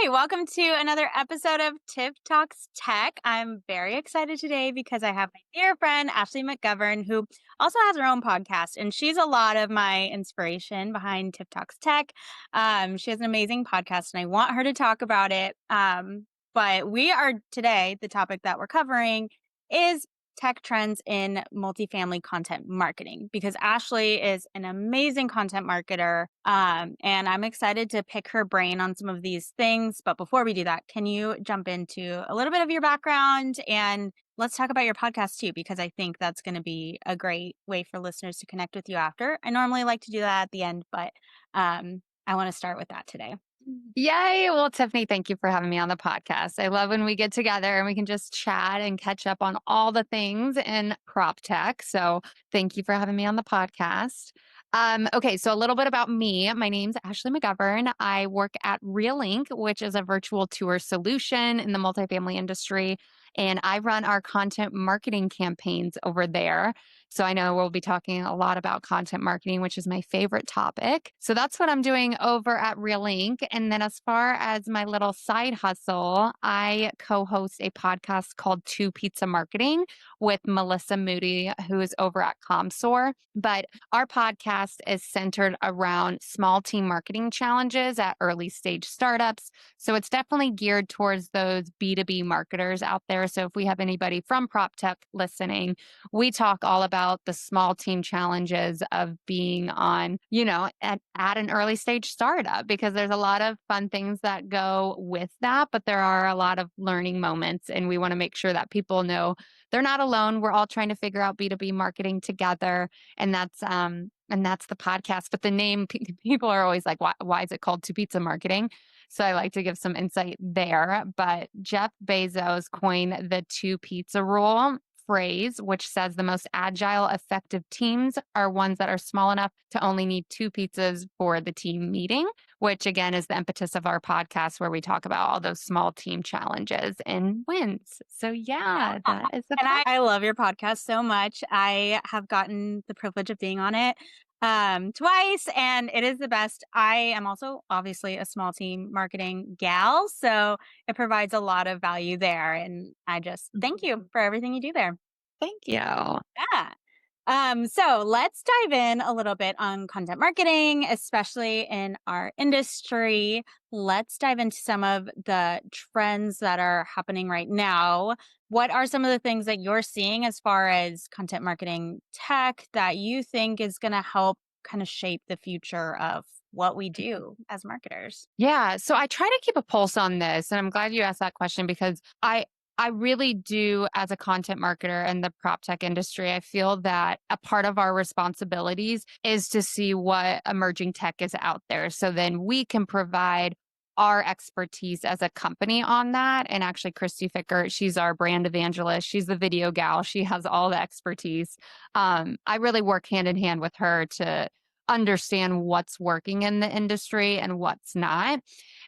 Hi, welcome to another episode of Tip Talks Tech. I'm very excited today because I have my dear friend, Ashley McGovern, who also has her own podcast, and she's a lot of my inspiration behind Tip Talks Tech. She has an amazing podcast, and I want her to talk about it. But we are today, the topic that we're covering is tech trends in multifamily content marketing because Ashley is an amazing content marketer. And I'm excited to pick her brain on some of these things. But before we do that, can you jump into a little bit of your background and let's talk about your podcast too, because I think that's going to be a great way for listeners to connect with you after. I normally like to do that at the end, but I want to start with that today. Yay. Well, Tiffany, thank you for having me on the podcast. I love when we get together and we can just chat and catch up on all the things in prop tech. So thank you for having me on the podcast. Okay, so a little bit about me. My name's Ashley McGovern. I work at RealLink, which is a virtual tour solution in the multifamily industry. And I run our content marketing campaigns over there. So I know we'll be talking a lot about content marketing, which is my favorite topic. So that's what I'm doing over at RealLink. And then as far as my little side hustle, I co-host a podcast called Two Pizza Marketing with Melissa Moody, who is over at ComSoar. But our podcast is centered around small team marketing challenges at early stage startups. So it's definitely geared towards those B2B marketers out there. So if we have anybody from prop tech listening, we talk all about the small team challenges of being on, at an early stage startup, because there's a lot of fun things that go with that, but there are a lot of learning moments. And we want to make sure that people know they're not alone. We're all trying to figure out B2B marketing together. And that's the podcast. But the name, people are always like, why is it called Two Pizza Marketing? So I like to give some insight there. But Jeff Bezos coined the two pizza rule phrase, which says the most agile, effective teams are ones that are small enough to only need two pizzas for the team meeting, which again is the impetus of our podcast where we talk about all those small team challenges and wins. So yeah, that is the And I love your podcast so much. I have gotten the privilege of being on it twice, and it is the best. I am also obviously a small team marketing gal, so it provides a lot of value there. And I just thank you for everything you do there. Thank you. Yeah. So let's dive in a little bit on content marketing, especially in our industry. Let's dive into some of the trends that are happening right now. What are some of the things that you're seeing as far as content marketing tech that you think is going to help kind of shape the future of what we do as marketers? Yeah. So I try to keep a pulse on this. And I'm glad you asked that question because I really do, as a content marketer in the prop tech industry, I feel that a part of our responsibilities is to see what emerging tech is out there. So then we can provide our expertise as a company on that. And actually, Christy Ficker, she's our brand evangelist. She's the video gal. She has all the expertise. I really work hand in hand with her to understand what's working in the industry and what's not.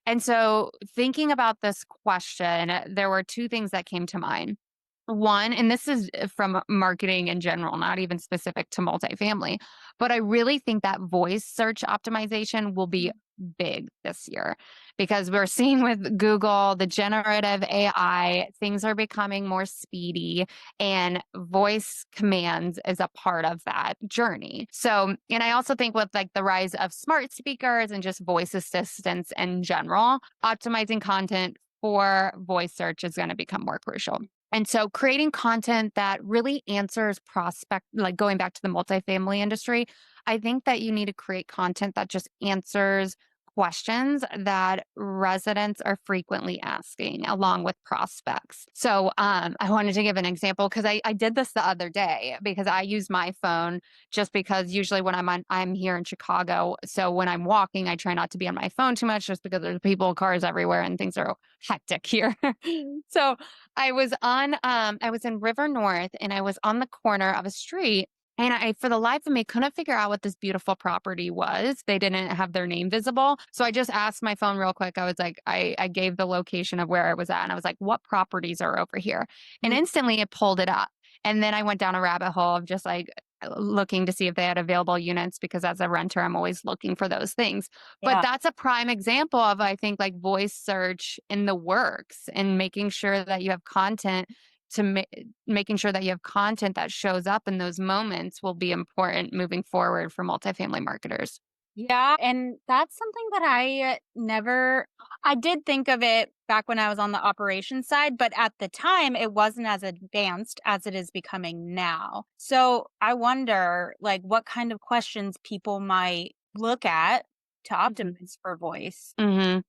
And so, thinking about this question, there were two things that came to mind. One, and this is from marketing in general, not even specific to multifamily, but I really think that voice search optimization will be big this year because we're seeing with Google, the generative AI, things are becoming more speedy and voice commands is a part of that journey. So, and I also think with like the rise of smart speakers and just voice assistants in general, optimizing content for voice search is going to become more crucial. And so creating content that really answers prospect, like going back to the multifamily industry, I think that you need to create content that just answers questions that residents are frequently asking along with prospects. So I wanted to give an example because I did this the other day because I use my phone just because usually when I'm here in Chicago. So when I'm walking, I try not to be on my phone too much just because there's people, cars everywhere and things are hectic here. So I was in River North and I was on the corner of a street and I, for the life of me, couldn't figure out what this beautiful property was. They didn't have their name visible. So I just asked my phone real quick. I was like, I gave the location of where I was at and I was like, what properties are over here? And instantly it pulled it up. And then I went down a rabbit hole of just like looking to see if they had available units because as a renter, I'm always looking for those things. But Yeah. that's a prime example of, I think, like voice search in the works and making sure that you have content to making sure that you have content that shows up in those moments will be important moving forward for multifamily marketers. Yeah, and that's something that I did think of it back when I was on the operations side, but at the time it wasn't as advanced as it is becoming now. So I wonder like what kind of questions people might look at to optimize for voice. Hmm.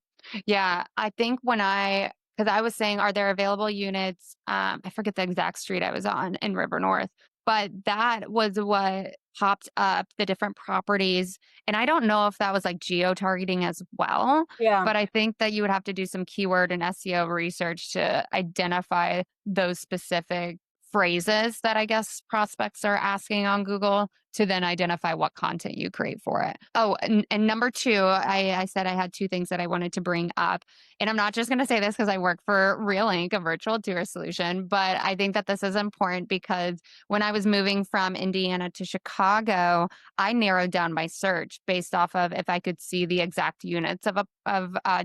Yeah, I think because I was saying, are there available units? I forget the exact street I was on in River North, but that was what popped up the different properties. And I don't know if that was like geo targeting as well, Yeah. but I think that you would have to do some keyword and SEO research to identify those specific phrases that I guess prospects are asking on Google to then identify what content you create for it. Oh, and number two, I said I had two things that I wanted to bring up. And I'm not just going to say this because I work for Real Inc., a virtual tour solution, but I think that this is important because when I was moving from Indiana to Chicago, I narrowed down my search based off of if I could see the exact units of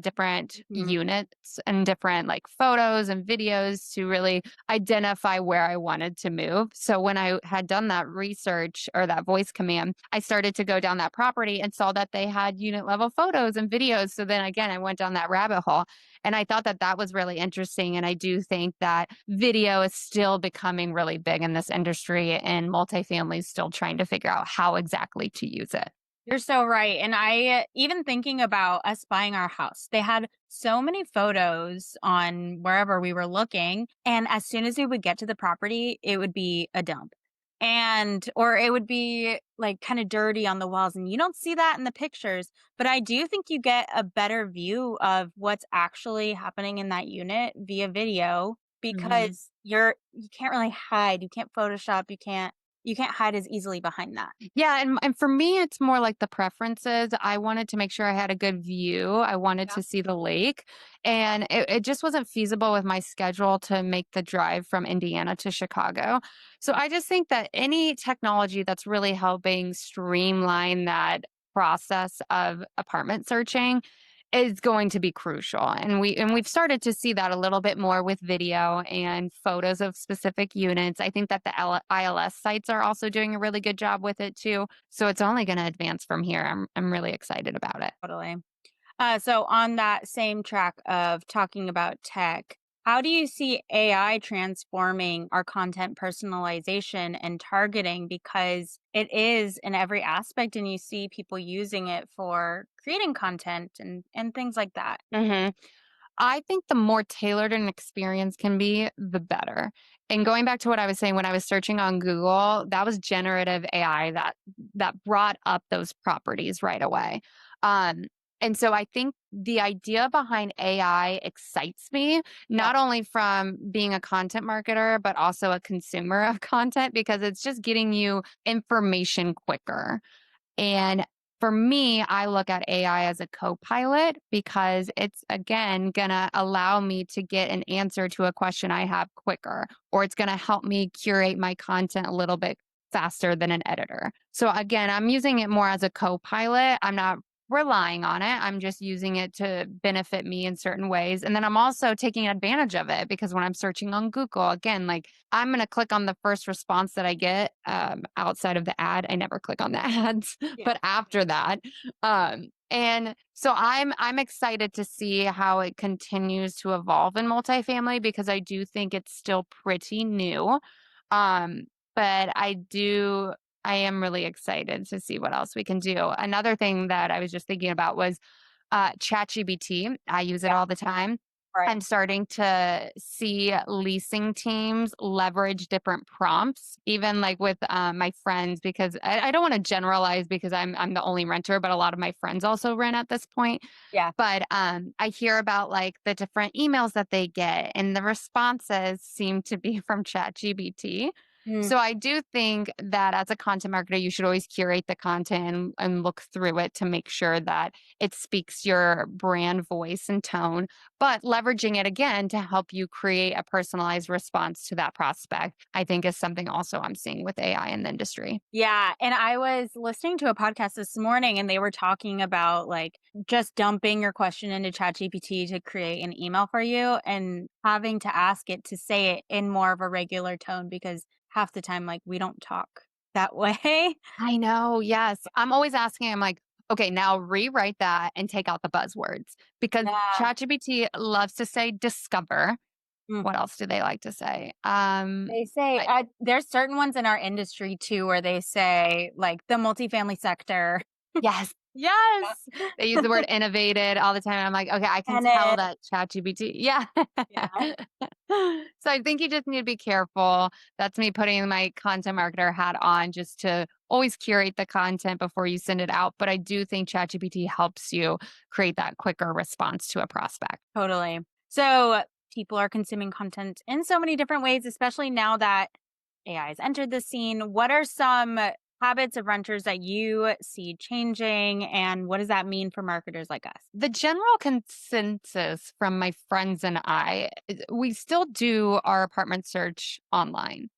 different Mhm. units and different like photos and videos to really identify where I wanted to move. So when I had done that research or that voice command, I started to go down that property and saw that they had unit level photos and videos. So then again, I went down that rabbit hole and I thought that that was really interesting. And I do think that video is still becoming really big in this industry and multifamily is still trying to figure out how exactly to use it. You're so right. And even thinking about us buying our house, they had so many photos on wherever we were looking. And as soon as we would get to the property, it would be a dump. Or it would be like kind of dirty on the walls. And you don't see that in the pictures. But I do think you get a better view of what's actually happening in that unit via video Mhm. because you can't really hide. You can't Photoshop. You can't hide as easily behind that. Yeah, and for me, it's more like the preferences. I wanted to make sure I had a good view. I wanted Yeah. to see the lake, and it just wasn't feasible with my schedule to make the drive from Indiana to Chicago. So I just think that any technology that's really helping streamline that process of apartment searching is going to be crucial. And we've started to see that a little bit more with video and photos of specific units. I think that the ILS sites are also doing a really good job with it too. So it's only going to advance from here. I'm really excited about it. Totally. So on that same track of talking about tech, how do you see AI transforming our content personalization and targeting? Because it is in every aspect, and you see people using it for creating content and things like that. Mhm. I think the more tailored an experience can be, the better. And going back to what I was saying when I was searching on Google, that was generative AI that brought up those properties right away. Um, and so I think the idea behind AI excites me, Yeah, not only from being a content marketer, but also a consumer of content because it's just getting you information quicker. And for me, I look at AI as a co-pilot because it's again going to allow me to get an answer to a question I have quicker, or it's going to help me curate my content a little bit faster than an editor. So again, I'm using it more as a co-pilot. I'm not relying on it. I'm just using it to benefit me in certain ways. And then I'm also taking advantage of it because when I'm searching on Google, again, like I'm going to click on the first response that I get outside of the ad. I never click on the ads, yeah, but after that, and so I'm excited to see how it continues to evolve in multifamily because I do think it's still pretty new. Um, but I am really excited to see what else we can do. Another thing that I was just thinking about was ChatGPT. I use it yeah, all the time. right. I'm starting to see leasing teams leverage different prompts, even like with my friends, because I don't want to generalize because I'm the only renter, but a lot of my friends also rent at this point. Yeah, But I hear about like the different emails that they get, and the responses seem to be from ChatGPT. Mm, So I do think that as a content marketer, you should always curate the content and look through it to make sure that it speaks your brand voice and tone, but leveraging it again to help you create a personalized response to that prospect, I think is something also I'm seeing with AI in the industry. yeah, and I was listening to a podcast this morning and they were talking about, like, just dumping your question into ChatGPT to create an email for you and having to ask it to say it in more of a regular tone because half the time, like, we don't talk that way. I know. Yes. I'm always asking, I'm like, okay, now rewrite that and take out the buzzwords because Yeah. ChatGPT loves to say discover. Mm. What else do they like to say? They say, there's certain ones in our industry too where they say, like, the multifamily sector. Yes. Yes. Yeah. They use the word innovated all the time. I'm like, okay, I can And tell it that ChatGPT. Yeah. yeah, So I think you just need to be careful. That's me putting my content marketer hat on just to always curate the content before you send it out. But I do think ChatGPT helps you create that quicker response to a prospect. totally. So, people are consuming content in so many different ways, especially now that AI has entered the scene. What are some habits of renters that you see changing, and what does that mean for marketers like us? The general consensus from my friends and I, we still do our apartment search online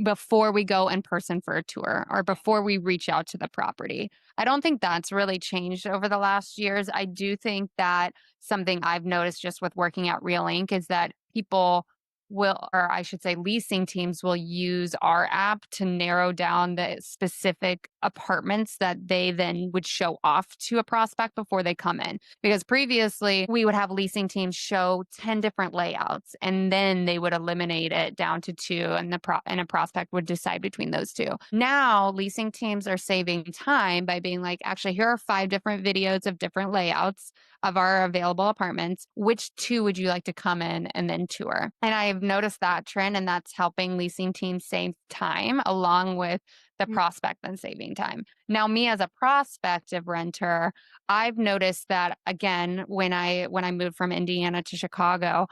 before we go in person for a tour or before we reach out to the property. I don't think that's really changed over the last years. I do think that something I've noticed just with working at Real Inc. is that people will, or I should say, leasing teams will use our app to narrow down the specific apartments that they then would show off to a prospect before they come in. Because previously we would have leasing teams show 10 different layouts and then they would eliminate it down to two and and a prospect would decide between those two. Now leasing teams are saving time by being like, actually, here are 5 different videos of different layouts of our available apartments. Which two would you like to come in and then tour? And I've noticed that trend, and that's helping leasing teams save time along with the Mm, prospect then saving time. Now, me as a prospective renter, I've noticed that again when I moved from Indiana to Chicago,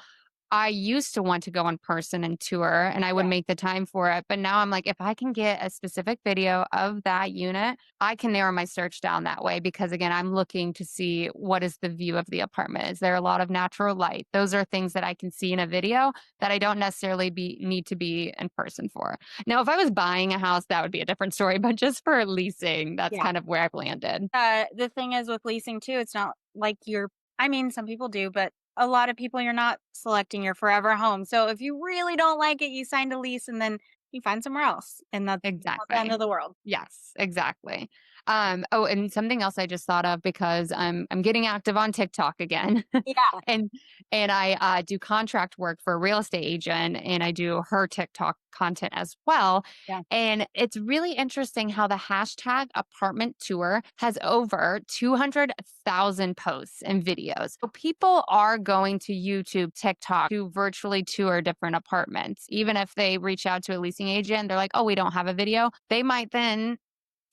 I used to want to go in person and tour and I would yeah. make the time for it. But now I'm like, if I can get a specific video of that unit, I can narrow my search down that way because again, I'm looking to see what is the view of the apartment. Is there a lot of natural light? Those are things that I can see in a video that I don't necessarily need to be in person for. Now, if I was buying a house, that would be a different story. But just for leasing, that's Yeah. kind of where I've landed. The thing is with leasing too, it's not like I mean, some people do, but a lot of people, you're not selecting your forever home. So if you really don't like it, you signed a lease and then you find somewhere else. And that's not the end Exactly. of the world. Yes, exactly. Oh, and something else I just thought of because I'm getting active on TikTok again. Yeah. and and I do contract work for a real estate agent and I do her TikTok content as well. Yeah. And it's really interesting how the hashtag apartment tour has over 200,000 posts and videos. So people are going to YouTube, TikTok to virtually tour different apartments. Even if they reach out to a leasing agent, they're like, oh, we don't have a video. They might then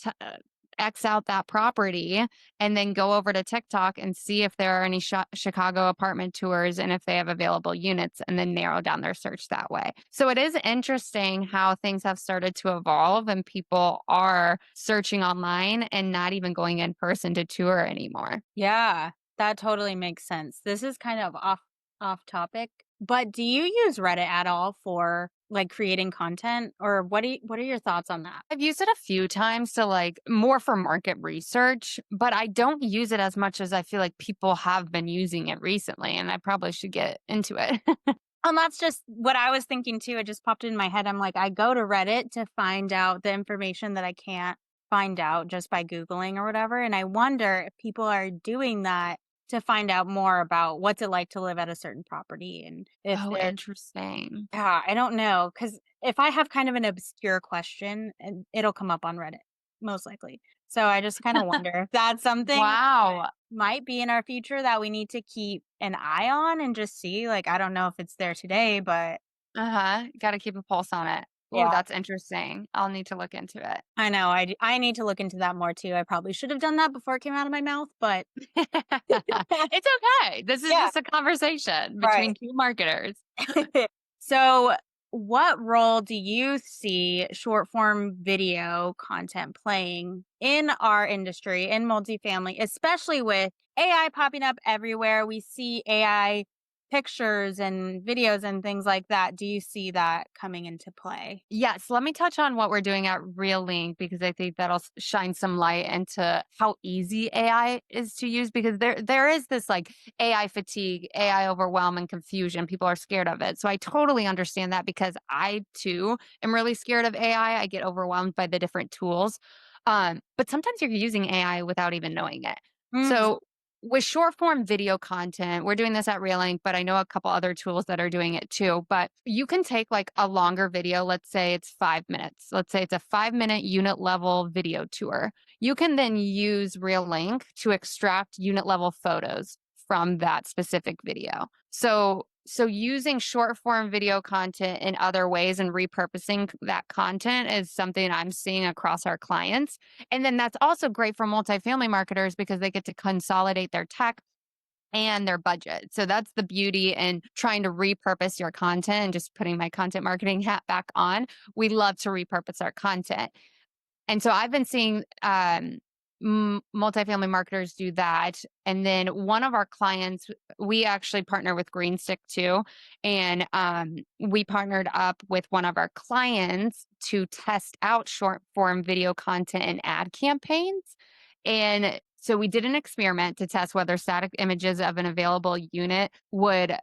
t- uh, X out that property and then go over to TikTok and see if there are any Chicago apartment tours and if they have available units and then narrow down their search that way. So it is interesting how things have started to evolve and people are searching online and not even going in person to tour anymore. Yeah. That totally makes sense. This is kind of off topic, but do you use Reddit at all for like creating content, or what are your thoughts on that? I've used it a few times to like more for market research, but I don't use it as much as I feel like people have been using it recently, and I probably should get into it. And that's just what I was thinking too. It just popped in my head. I'm like, I go to Reddit to find out the information that I can't find out just by Googling or whatever. And I wonder if people are doing that to find out more about what's it like to live at a certain property. And if Oh, they're, interesting. yeah, I don't know. Cause if I have kind of an obscure question, and it'll come up on Reddit, most likely. So I just kind of wonder if that's something Wow. might be in our future that we need to keep an eye on and just see. Like, I don't know if it's there today, but Uh-huh. Gotta keep a pulse on it. Oh, yeah, that's interesting. I'll need to look into it. I know. I need to look into that more too. I probably should have done that before it came out of my mouth, but It's okay. This is yeah, just a conversation between right. 2 marketers. So what role do you see short form video content playing in our industry, in multifamily, especially with AI popping up everywhere? We see AI pictures and videos and things like that. Do you see that coming into play? Yes, let me touch on what we're doing at Real Link because I think that'll shine some light into how easy AI is to use because there is this like AI fatigue, AI overwhelm and confusion. People are scared of it. So I totally understand that because I too am really scared of AI. I get overwhelmed by the different tools. But sometimes you're using AI without even knowing it. Mhm. So with short form video content, we're doing this at Reelink, but I know a couple other tools that are doing it too. But you can take like a longer video, let's say it's 5 minutes. Let's say it's a 5 minute unit level video tour. You can then use Reelink to extract unit level photos from that specific video. So using short form video content in other ways and repurposing that content is something I'm seeing across our clients. And then that's also great for multifamily marketers because they get to consolidate their tech and their budget. So that's the beauty in trying to repurpose your content and just putting my content marketing hat back on. We love to repurpose our content. And so I've been seeing multifamily marketers do that. And then one of our clients, we actually partner with Green Stick too. And we partnered up with one of our clients to test out short form video content and ad campaigns. And so we did an experiment to test whether static images of an available unit would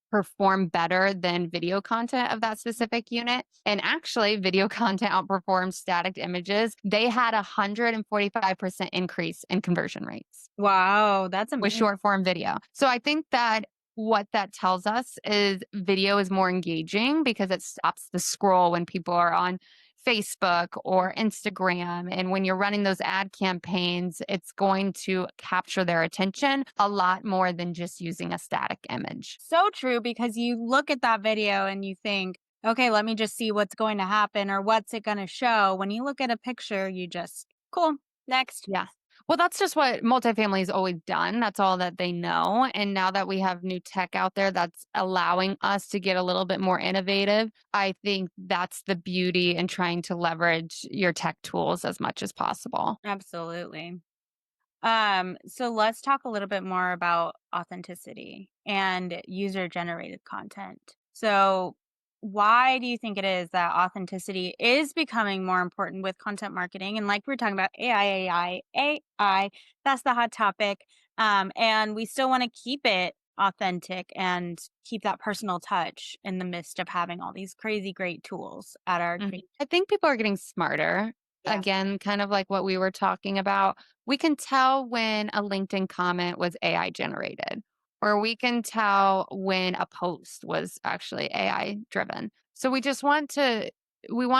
perform better than video content of that specific unit. And actually, video content outperforms static images. They had a 145% increase in conversion rates Wow, that's with amazing. short form video. So I think that what that tells us is video is more engaging because it stops the scroll when people are on Facebook or Instagram. And when you're running those ad campaigns, it's going to capture their attention a lot more than just using a static image. So true because you look at that video and you think, okay, let me just see what's going to happen or what's it going to show. When you look at a picture, you just, cool, next. Yeah. Well, that's just what multifamily has always done. That's all that they know. And now that we have new tech out there that's allowing us to get a little bit more innovative, I think that's the beauty in trying to leverage your tech tools as much as possible. Absolutely. So let's talk a little bit more about authenticity and user generated content. So why do you think it is that authenticity is becoming more important with content marketing? And like we were talking about AI, that's the hot topic. And we still want to keep it authentic and keep that personal touch in the midst of having all these crazy great tools at our Mhm. I think people are getting smarter. yeah. Again, kind of like what we were talking about. We can tell when a LinkedIn comment was AI generated, or we can tell when a post was actually AI driven. So we want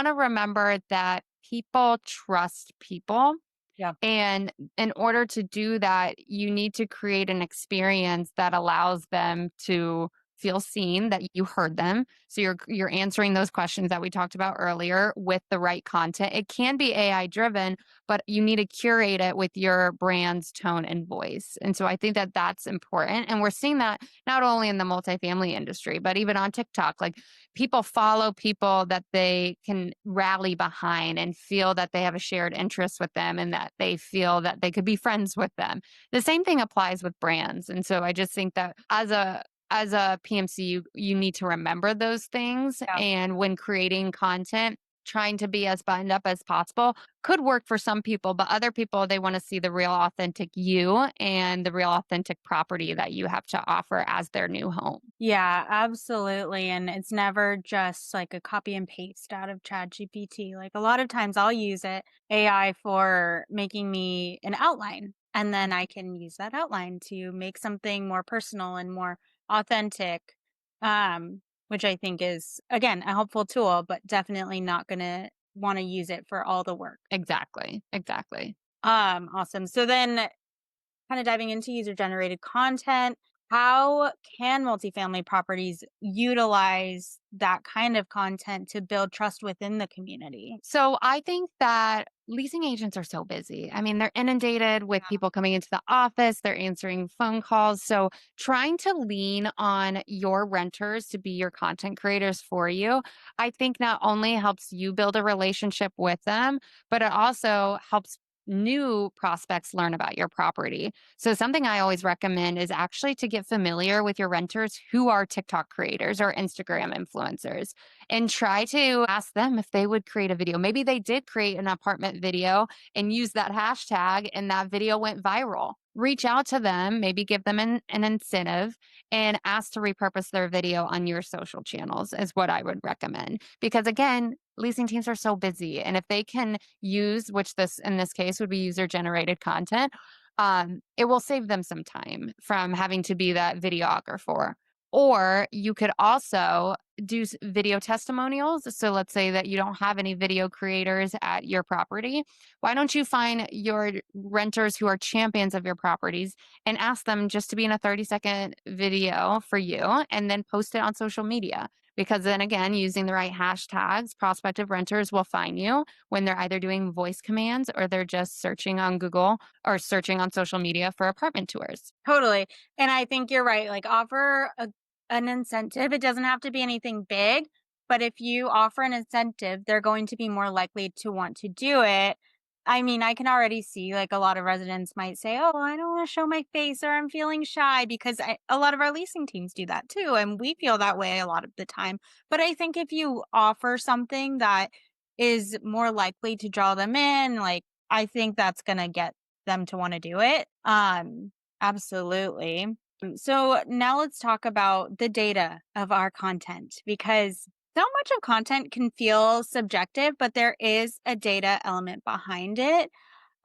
to remember that people trust people, Yeah. and in order to do that, you need to create an experience that allows them to feel seen, that you heard them. So you're answering those questions that we talked about earlier with the right content. It can be AI driven, but you need to curate it with your brand's tone and voice. And so I think that that's important. And we're seeing that not only in the multifamily industry, but even on TikTok. Like people follow people that they can rally behind and feel that they have a shared interest with them and that they feel that they could be friends with them. The same thing applies with brands. And so I just think that as a PMC, you need to remember those things. Yeah. And when creating content, trying to be as buttoned up as possible could work for some people, but other people, they want to see the real authentic you and the real authentic property that you have to offer as their new home. Yeah, absolutely. And it's never just like a copy and paste out of ChatGPT. Like a lot of times I'll use AI for making me an outline. And then I can use that outline to make something more personal and more authentic. Which I think is again a helpful tool, but definitely not gonna want to use it for all the work. Exactly. Exactly. Awesome. So then kind of diving into user generated content. How can multifamily properties utilize that kind of content to build trust within the community? So I think that leasing agents are so busy. I mean, they're inundated with people coming into the office, they're answering phone calls. So trying to lean on your renters to be your content creators for you, I think not only helps you build a relationship with them, but it also helps new prospects learn about your property. So something I always recommend is actually to get familiar with your renters who are TikTok creators or Instagram influencers and try to ask them if they would create a video. Maybe they did create an apartment video and use that hashtag and that video went viral. Reach out to them, maybe give them an incentive and ask to repurpose their video on your social channels, is what I would recommend. Because again, leasing teams are so busy. And if they can use, which this in this case would be user generated content, it will save them some time from having to be that videographer. Or you could also do video testimonials. So let's say that you don't have any video creators at your property. Why don't you find your renters who are champions of your properties and ask them just to be in a 30-second video for you and then post it on social media? Because then again, using the right hashtags, prospective renters will find you when they're either doing voice commands or they're just searching on Google or searching on social media for apartment tours. Totally. And I think you're right. Like offer an incentive. It doesn't have to be anything big, but if you offer an incentive, they're going to be more likely to want to do it. I mean, I can already see like a lot of residents might say, "Oh, I don't want to show my face or I'm feeling shy," because a lot of our leasing teams do that too, and we feel that way a lot of the time. But I think if you offer something that is more likely to draw them in, like I think that's going to get them to want to do it. Absolutely. So now let's talk about the data of our content because so much of content can feel subjective, but there is a data element behind it.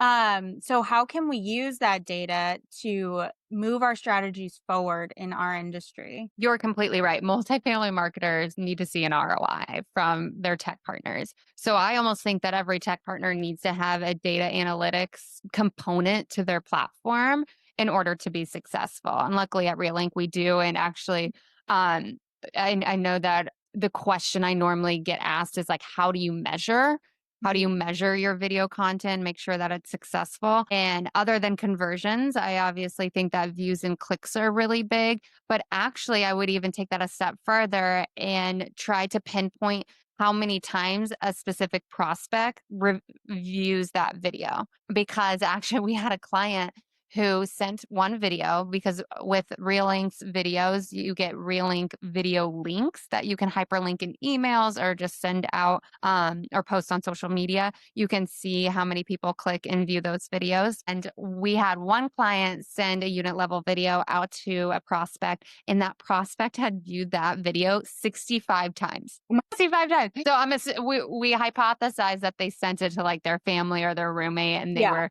So how can we use that data to move our strategies forward in our industry? You're completely right. Multifamily marketers need to see an ROI from their tech partners. So I almost think that every tech partner needs to have a data analytics component to their platform in order to be successful. And luckily at Relink we do. And actually, um, I know that the question I normally get asked is like, how do you measure? How do Mhm. you measure your video content, make sure that it's successful? And other than conversions, I obviously think that views and clicks are really big. But actually, I would even take that a step further and try to pinpoint how many times a specific prospect reviews that video. Because actually, we had a client who sent one video because with Reelink's videos, you get Reelink video links that you can hyperlink in emails or just send out or post on social media. You can see how many people click and view those videos. And we had one client send a unit level video out to a prospect, and that prospect had viewed that video 65 times. 65 times. So we hypothesized that they sent it to like their family or their roommate and they Yeah. were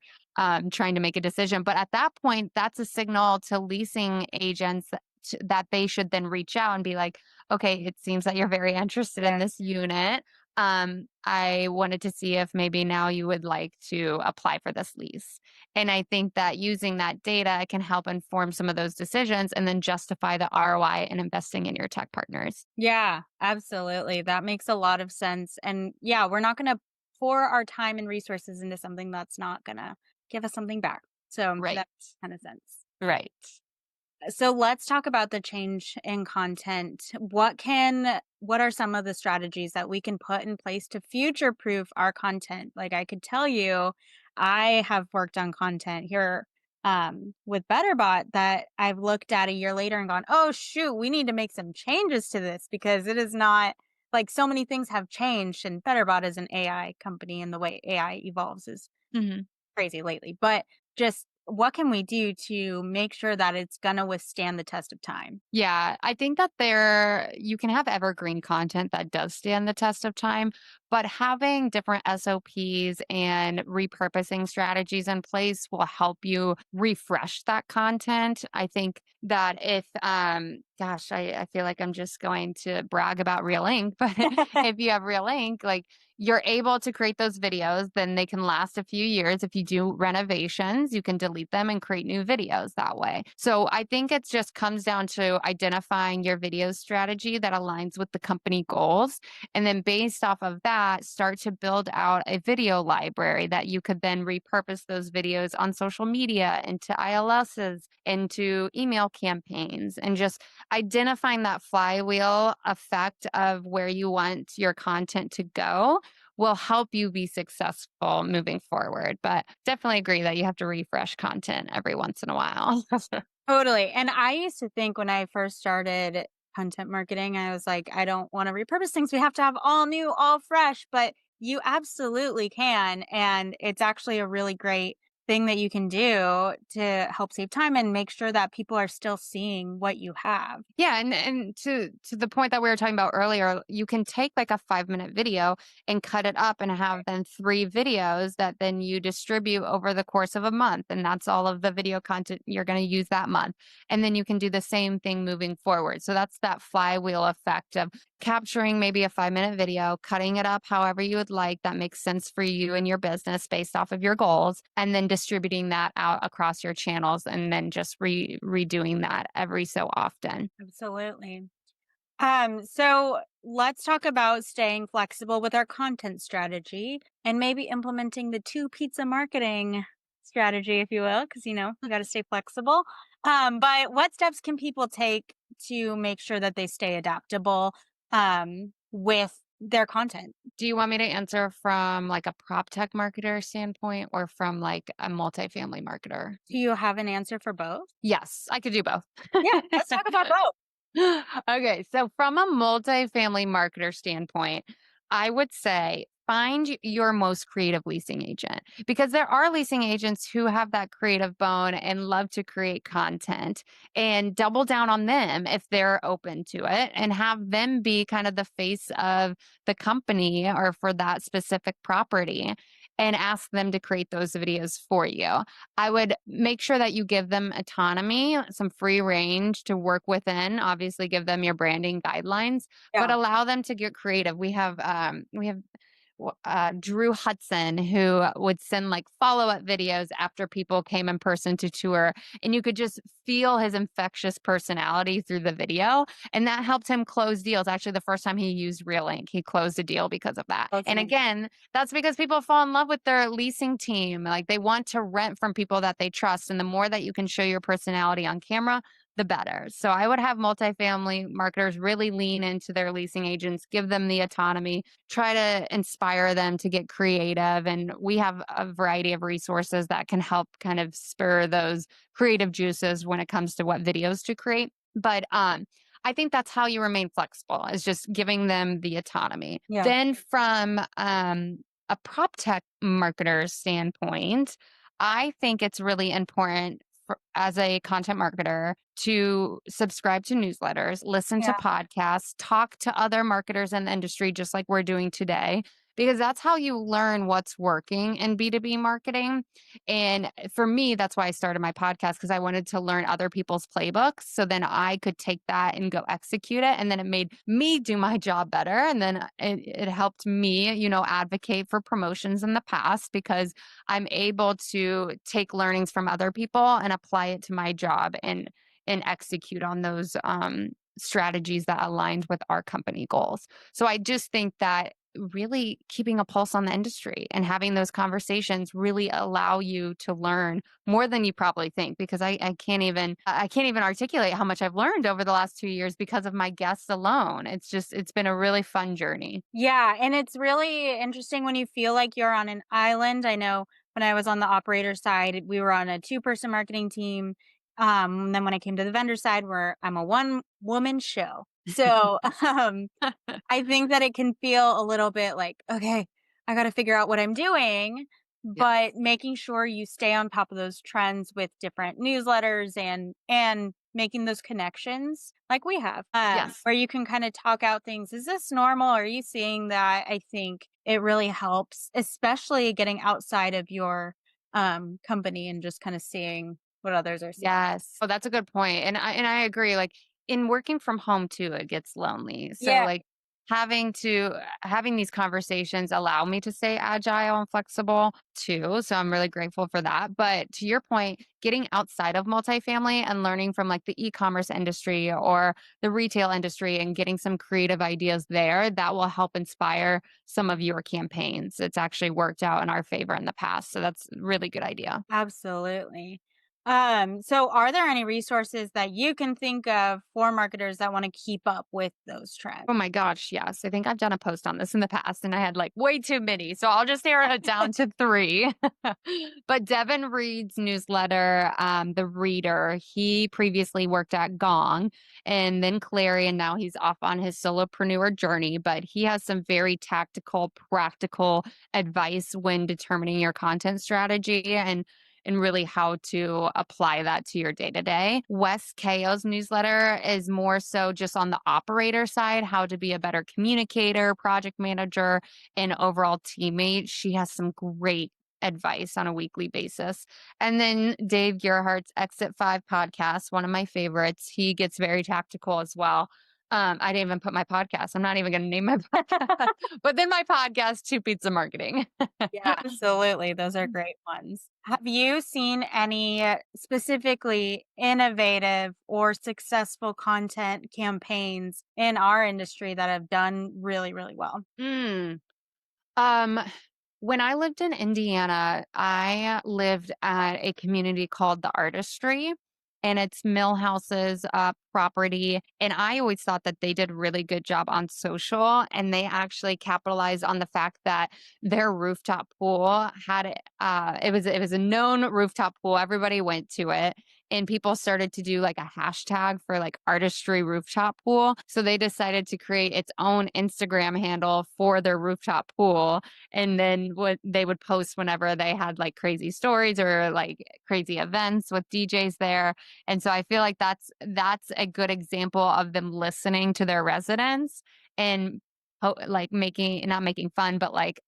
trying to make a decision. But at that point, that's a signal to leasing agents that they should then reach out and be like, okay, it seems that you're very interested in Yeah. this unit. I wanted to see if maybe now you would like to apply for this lease. And I think that using that data can help inform some of those decisions and then justify the ROI and investing in your tech partners. Yeah, absolutely. That makes a lot of sense. And yeah, we're not going to pour our time and resources into something that's not going to give us something back. So Right. that makes kind of sense. Right. So let's talk about the change in content. What are some of the strategies that we can put in place to future proof our content? Like I could tell you, I have worked on content here with Betterbot that I've looked at a year later and gone, oh shoot, we need to make some changes to this because it is not like so many things have changed and Betterbot is an AI company and the way AI evolves is Mhm. crazy lately. But just what can we do to make sure that it's gonna withstand the test of time? Yeah, I think that you can have evergreen content that does stand the test of time, but having different SOPs and repurposing strategies in place will help you refresh that content. I think that if gosh, I feel like I'm just going to brag about Real Ink, but if you have Real Ink, like you're able to create those videos, then they can last a few years. If you do renovations, you can delete them and create new videos that way. So I think it just comes down to identifying your video strategy that aligns with the company goals. And then based off of that, start to build out a video library that you could then repurpose those videos on social media, into ILSs, into email campaigns, and just identifying that flywheel effect of where you want your content to go will help you be successful moving forward. But definitely agree that you have to refresh content every once in a while. Totally. And I used to think when I first started content marketing, I was like, I don't want to repurpose things. We have to have all new, all fresh, but you absolutely can. And it's actually a really great thing that you can do to help save time and make sure that people are still seeing what you have. Yeah, and to the point that we were talking about earlier, you can take like a 5-minute video and cut it up and have then 3 videos that then you distribute over the course of a month, and that's all of the video content you're going to use that month. And then you can do the same thing moving forward. So that's that flywheel effect of capturing maybe a 5-minute video, cutting it up however you would like that makes sense for you and your business based off of your goals, and then distributing that out across your channels and then just redoing that every so often. Absolutely. So let's talk about staying flexible with our content strategy and maybe implementing the two pizza marketing strategy, if you will, because you got to stay flexible. But what steps can people take to make sure that they stay adaptable with their content? Do you want me to answer from like a prop tech marketer standpoint or from like a multifamily marketer? Do you have an answer for both? Yes, I could do both. Yeah, let's talk about both. Okay, so from a multifamily marketer standpoint, I would say find your most creative leasing agent because there are leasing agents who have that creative bone and love to create content, and double down on them if they're open to it and have them be kind of the face of the company or for that specific property and ask them to create those videos for you. I would make sure that you give them autonomy, some free range to work within. Obviously, give them your branding guidelines, but Yeah, allow them to get creative. We have Drew Hudson, who would send like follow up videos after people came in person to tour. And you could just feel his infectious personality through the video. And that helped him close deals. Actually, the first time he used Real Ink, he closed a deal because of that. that's And amazing. again, that's because people fall in love with their leasing team. Like they want to rent from people that they trust. And the more that you can show your personality on camera, the better. So I would have multifamily marketers really lean into their leasing agents, give them the autonomy, try to inspire them to get creative. And we have a variety of resources that can help kind of spur those creative juices when it comes to what videos to create. But I think that's how you remain flexible is just giving them the autonomy. Yeah, Then from a prop tech marketer standpoint, I think it's really important as a content marketer to subscribe to newsletters, listen to yeah, podcasts, talk to other marketers in the industry, just like we're doing today, because that's how you learn what's working in B2B marketing. And for me, that's why I started my podcast because I wanted to learn other people's playbooks. So then I could take that and go execute it. And then it made me do my job better. And then it helped me, advocate for promotions in the past because I'm able to take learnings from other people and apply it to my job and execute on those strategies that aligned with our company goals. So I just think that really keeping a pulse on the industry and having those conversations really allow you to learn more than you probably think because I can't even articulate how much I've learned over the last 2 years because of my guests alone. It's been a really fun journey. yeah. And it's really interesting when you feel like you're on an island. I know when I was on the operator side, we were on a two-person marketing team. Then when I came to the vendor side, where I'm a one-woman show. So I think that it can feel a little bit like, okay, I got to figure out what I'm doing, Yeah. but making sure you stay on top of those trends with different newsletters and making those connections like we have, Yes. where you can kind of talk out things. Is this normal? Are you seeing that? I think it really helps, especially getting outside of your company and just kind of seeing what others are seeing. Yes. Oh, that's a good point. And I agree. Like in working from home too, it gets lonely. So Yeah, like having these conversations allow me to stay agile and flexible too. So I'm really grateful for that. But to your point, getting outside of multifamily and learning from like the e-commerce industry or the retail industry and getting some creative ideas there, that will help inspire some of your campaigns. It's actually worked out in our favor in the past. So that's a really good idea. absolutely. So are there any resources that you can think of for marketers that want to keep up with those trends? Oh my gosh, yes. I think I've done a post on this in the past and I had like way too many. So I'll just narrow it down to three. But Devin Reed's newsletter, The Reader, he previously worked at Gong and then Clary, and now he's off on his solopreneur journey. But he has some very tactical, practical advice when determining your content strategy and really how to apply that to your day to day. Wes Ko's newsletter is more so just on the operator side, how to be a better communicator, project manager, and overall teammate. She has some great advice on a weekly basis. And then Dave Gerhardt's Exit 5 podcast, one of my favorites. He gets very tactical as well. I didn't even put my podcast. I'm not even going to name my podcast. But then my podcast, Two Pizza Marketing. Yeah, absolutely. Those are great ones. Have you seen any specifically innovative or successful content campaigns in our industry that have done really, really well? Mm. Um, when I lived in Indiana, I lived at a community called the Artistry, and it's Millhouse's property. And I always thought that they did a really good job on social, and they actually capitalized on the fact that their rooftop pool it was a known rooftop pool. Everybody went to it, and people started to do like a hashtag for like Artistry rooftop pool. So they decided to create its own Instagram handle for their rooftop pool, and then what they would post whenever they had like crazy stories or like crazy events with DJs there. And so I feel like that's a good example of them listening to their residents and like making not making fun but like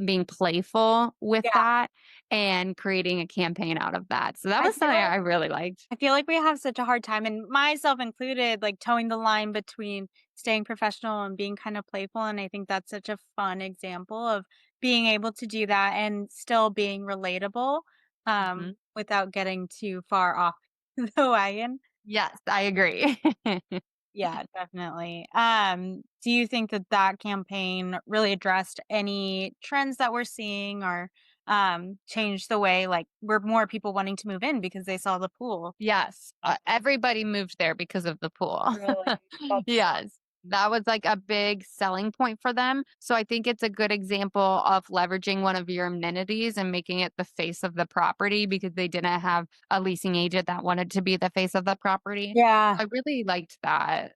being playful with Yeah, that and creating a campaign out of that. So that I was feel something like I really liked. I feel like we have such a hard time, and myself included, like towing the line between staying professional and being kind of playful. And I think that's such a fun example of being able to do that and still being relatable, Mhm. without getting too far off the wagon. Yes, I agree. Yeah, definitely. Do you think that that campaign really addressed any trends that we're seeing or changed the way like were more people wanting to move in because they saw the pool? Yes, everybody moved there because of the pool. Really? That's so Yes, that was, like, a big selling point for them, so I think it's a good example of leveraging one of your amenities and making it the face of the property because they didn't have a leasing agent that wanted to be the face of the property. yeah, I really liked that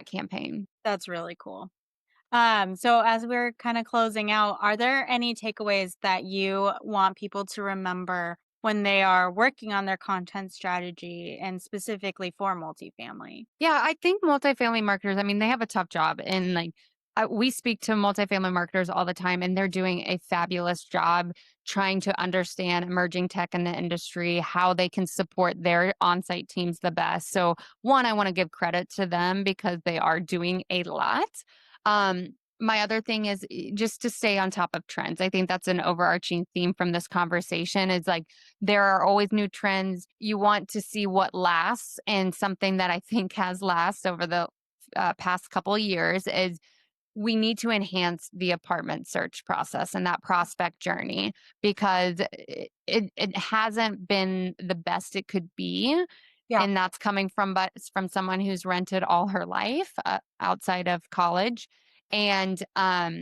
campaign. that's really cool. So as we're kind of closing out, are there any takeaways that you want people to remember when they are working on their content strategy and specifically for multifamily? Yeah, I think multifamily marketers, I mean, they have a tough job. And like, we speak to multifamily marketers all the time, and they're doing a fabulous job trying to understand emerging tech in the industry, how they can support their on site teams the best. So, one, I want to give credit to them because they are doing a lot. Um, my other thing is just to stay on top of trends. I think that's an overarching theme from this conversation is like there are always new trends. You want to see what lasts. And something that I think has lasted over the past couple of years is we need to enhance the apartment search process and that prospect journey because it hasn't been the best it could be. Yeah, And that's coming but from someone who's rented all her life outside of college. And I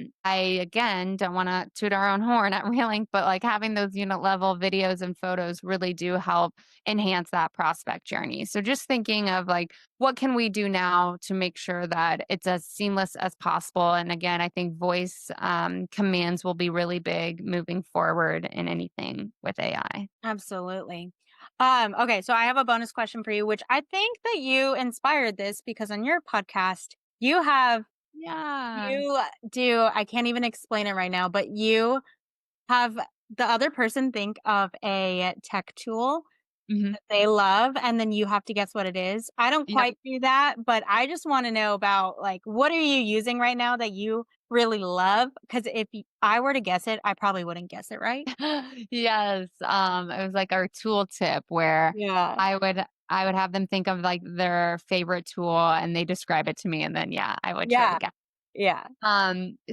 again don't want to toot our own horn at Relink, but like having those unit level videos and photos really do help enhance that prospect journey. So just thinking of like what can we do now to make sure that it's as seamless as possible? And again, I think voice commands will be really big moving forward in anything with AI. absolutely. Okay, so I have a bonus question for you, which I think that you inspired this because on your podcast, you have Yeah. you do I can't even explain it right now, but you have the other person think of a tech tool Mhm. that they love, and then you have to guess what it is. I don't Yep. quite do that, but I just wanna know about, like, what are you using right now that you really love? Because if I were to guess it, I probably wouldn't guess it right. Yes, it was like our tool tip where Yeah. I would have them think of, like, their favorite tool, and they describe it to me, and then, yeah, I would try to Yeah. guess. Yeah.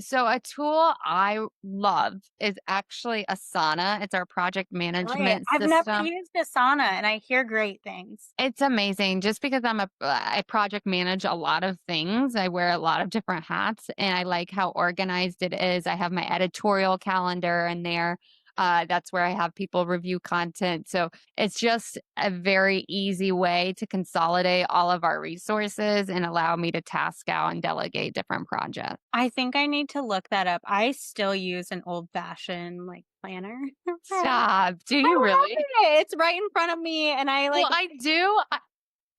So a tool I love is actually Asana. It's our project Really? management I've never system. used Asana, and I hear great things. It's amazing just because I project manage a lot of things. I wear a lot of different hats and I like how organized it is. I have my editorial calendar in there. That's where I have people review content. So it's just a very easy way to consolidate all of our resources and allow me to task out and delegate different projects. I think I need to look that up. I still use an old-fashioned, like, planner. Stop. Do I you love really? it. It's right in front of me, and I, Well, like. I do.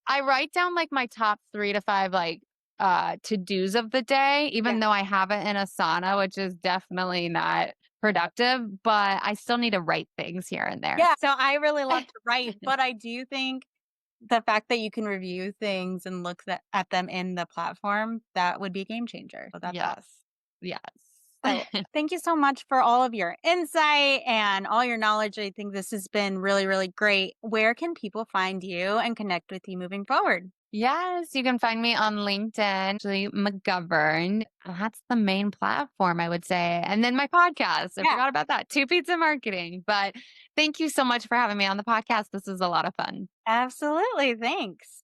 I write down like my top 3 to 5 like to-dos of the day, Yeah. even though I have it in Asana, which is definitely not productive, but I still need to write things here and there. Yeah, so I really love to write, but I do think the fact that you can review things and look at them in the platform, that would be a game changer. So that's awesome. Yes. Yes. So thank you so much for all of your insight and all your knowledge. I think this has been really, really great. Where can people find you and connect with you moving forward? Yes, you can find me on LinkedIn, actually McGovern. That's the main platform, I would say. And then my podcast. I Yeah, forgot about that. Two Pizza Marketing. But thank you so much for having me on the podcast. This was a lot of fun. absolutely. Thanks.